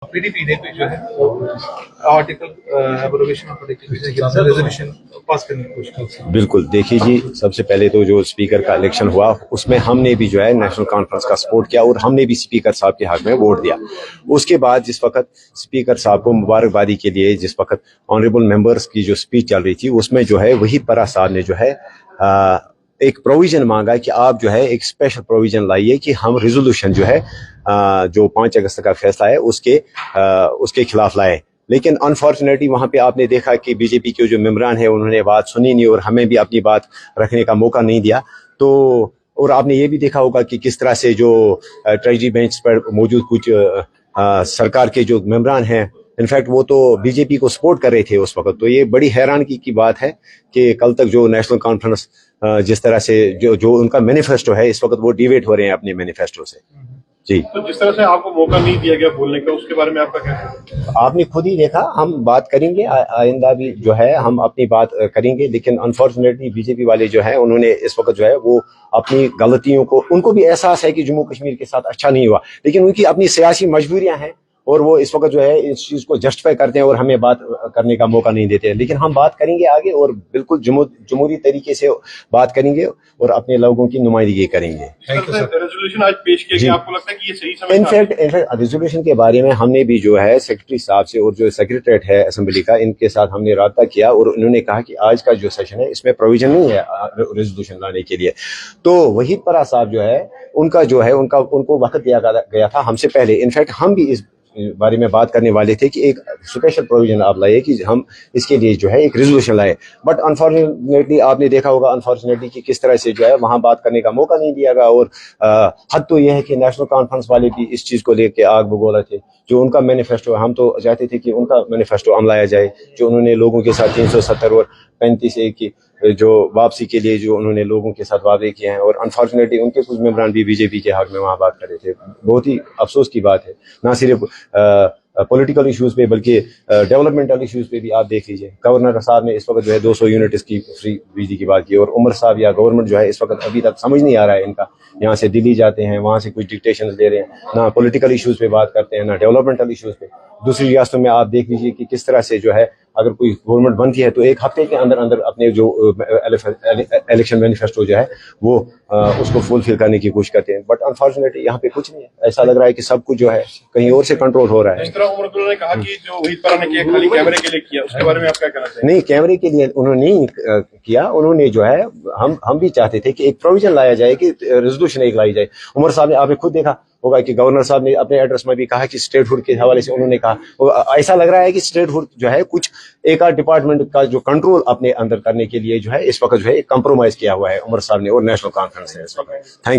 PDP ने कोई जो है article abrogation of resolution pass करने की कोशिश की। बिल्कुल, देखिए जी, सबसे पहले तो जो स्पीकर का इलेक्शन हुआ उसमें हमने भी जो है नेशनल कॉन्फ्रेंस का सपोर्ट किया और हमने भी स्पीकर साहब के हक में वोट दिया। उसके बाद जिस वक्त स्पीकर साहब को मुबारकबादी के लिए जिस वक्त ऑनरेबल मेंबर्स की जो स्पीच चल रही थी उसमें जो है वही परा साहब ने जो है एक प्रोविजन मांगा कि आप जो है एक स्पेशल प्रोविजन लाइए कि हम रिजोल्यूशन जो है जो 5 अगस्त का फैसला है उसके खिलाफ लाए। लेकिन अनफॉर्चुनेटली वहाँ पे आपने देखा कि बीजेपी के जो मेंबरान है उन्होंने बात सुनी नहीं और हमें भी अपनी बात रखने का मौका नहीं दिया। तो और आपने ये भी देखा होगा कि किस तरह से जो ट्रेजरी बेंच पर मौजूद कुछ सरकार के जो मेंबरान हैं, इनफैक्ट वो तो बीजेपी को सपोर्ट कर रहे थे उस वक्त। तो ये बड़ी हैरानगी की बात है कि कल तक जो नेशनल कॉन्फ्रेंस जिस तरह से जो उनका मैनिफेस्टो है इस वक्त वो डिवेट हो रहे हैं अपने मैनिफेस्टो से जी। तो जिस तरह से आपको मौका नहीं दिया गया बोलने का, उसके बारे में आपका क्या है? आपने खुद ही देखा, हम बात करेंगे आइंदा भी जो है हम अपनी बात करेंगे, लेकिन अनफॉर्चुनेटली बीजेपी वाले जो है उन्होंने इस वक्त जो है वो अपनी गलतियों को, उनको भी एहसास है कि जम्मू कश्मीर के साथ अच्छा नहीं हुआ, लेकिन उनकी अपनी सियासी मजबूरियां हैं और वो इस वक्त जो है इस चीज को जस्टिफाई करते हैं और हमें बात करने का मौका नहीं देते। लेकिन हम बात करेंगे आगे और बिल्कुल जमहूरी तरीके से बात करेंगे और अपने लोगों की नुमाइंदगी करेंगे। रेजोल्यूशन आज पेश किया गया, आपको लगता है कि ये सही समय? इनफैक्ट रेजोल्यूशन के बारे में हमने भी जो है सेक्रेटरी साहब से और जो सेक्रेटरीट है असेंबली का, इनके साथ हमने राब्ता किया और उन्होंने कहा कि आज का जो सेशन है इसमें प्रोविजन नहीं है रेजोल्यूशन लाने के लिए। तो वहीद परा साहब जो है उनका जो है उनको वक्त दिया गया था हमसे पहले। इनफैक्ट हम भी इस बारे में बात करने वाले थे कि एक स्पेशल प्रोविजन आप लाइए कि हम इसके लिए जो है एक रेजोल्यूशन लाए, बट अनफॉर्चुनेटली आपने देखा होगा अनफॉर्चुनेटली कि किस तरह से जो है वहां बात करने का मौका नहीं दिया गया। और हद तो यह है कि नेशनल कॉन्फ्रेंस वाले भी इस चीज को लेकर आग बगोला थे। जो उनका मैनिफेस्टो, हम तो चाहते थे कि उनका मैनिफेस्टो अमलाया जाए, जो उन्होंने लोगों के साथ 370 और 35A की जो वापसी के लिए जो उन्होंने लोगों के साथ वादे किए हैं, और अनफॉर्चुनेटली उनके कुछ मेंबरान भी बीजेपी के हक में वहाँ बात कर रहे थे। बहुत ही अफसोस की बात है, ना सिर्फ पॉलिटिकल इश्यूज पे बल्कि डेवलपमेंटल इश्यूज पे भी आप देख लीजिए। गवर्नर साहब ने इस वक्त जो है 200 यूनिट्स की फ्री बिजली की बात की, और उमर साहब या गवर्नमेंट जो है इस वक्त अभी तक समझ नहीं आ रहा है इनका, यहाँ से दिल्ली जाते हैं वहाँ से कुछ डिक्टेशंस दे रहे हैं, ना पॉलिटिकल इश्यूज पे बात करते हैं ना डेवलपमेंटल इश्यूज पे। दूसरी रियासतों में आप देख लीजिए कि किस तरह से जो है अगर कोई गवर्नमेंट बनती है तो एक हफ्ते के अंदर अंदर अपने जो इलेक्शन मैनिफेस्टो जो है वो उसको फुलफिल करने की कोशिश करते हैं। बट अनफॉर्चुनेटली यहाँ पे कुछ नहीं है, ऐसा लग रहा है कि सब कुछ जो है कहीं और से कंट्रोल हो रहा है। इस तरह उमर अब्दुल्ला ने कहा कि जो वहीद परा ने किया खाली कैमरे के लिए किया, उसके बारे में आप क्या कहना चाहेंगे? नहीं, कैमरे के लिए उन्होंने नहीं किया, उन्होंने जो है हम भी चाहते थे कि एक प्रोविजन लाया जाए कि रेजोल्यूशन एक लाई जाए। उमर साहब ने आपने खुद देखा होगा कि गवर्नर साहब ने अपने एड्रेस में भी कहा कि स्टेटहुड के हवाले से उन्होंने कहा, ऐसा लग रहा है कि स्टेटहुड जो है कुछ एक आध डिपार्टमेंट का जो कंट्रोल अपने अंदर करने के लिए जो है इस वक्त जो है कंप्रोमाइज किया हुआ है उमर साहब ने और नेशनल कॉन्फ्रेंस ने इस वक्त। Thank you.